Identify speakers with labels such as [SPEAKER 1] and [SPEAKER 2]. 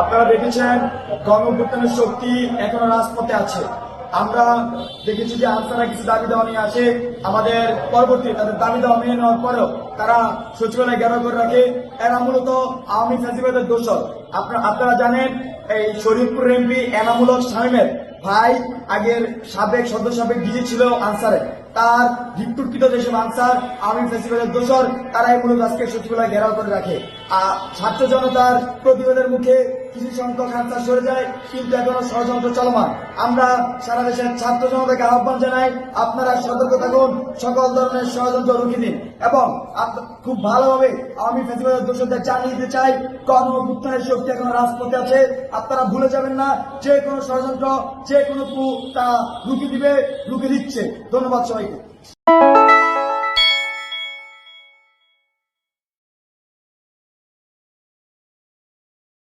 [SPEAKER 1] আপনারা দেখেছেন গণঅভ্যুত্থানের শক্তি এখনো রাজপথে আছে। আমরা দেখেছি যে আনসাররা কিছু দাবি দেওয়া নিয়ে আসে, আমাদের পরবর্তী তাদের দাবি দেওয়া মেনে নেওয়ার পরেও তারা সচিবালয় ঘেরাও করে রাখে। এরা মূলত আওয়ামী ফ্যাসিবাদের দোষর। আপনারা জানেন এই শরীফপুর এমপি এনামুল হক শামীমের ভাই আগের সাবেক ডিজি ছিল আনসারে। তার ভিক্ষুকৃত যেসব আনসার আওয়ামী ফ্যাসিবাদের দোষর, তারাই মূলত আজকে সচিবালয় ঘেরাও করে রাখে। ছাত্র জনতার প্রতিবাদের মুখে কিছু সংখ্যক আনসার সরে যায়, কিন্তু এখনো ষড়যন্ত্র চলমান। আমরা সারা দেশের ছাত্র জনতাকে আহ্বান জানাই, আপনারা সতর্ক থাকুন, সকল ধরনের ষড়যন্ত্র রুখে দিন এবং খুব ভালোভাবে আওয়ামী ফ্যাসিবাদের দোষরদের জানিয়ে দিতে চাই গণঅভ্যুত্থানের শক্তি এখনো রাজপথে আছে। আপনারা ভুলে যাবেন না, যে কোনো ষড়যন্ত্র, যে কোনো কু তা রুখে দিচ্ছে। ধন্যবাদ সবাইকে।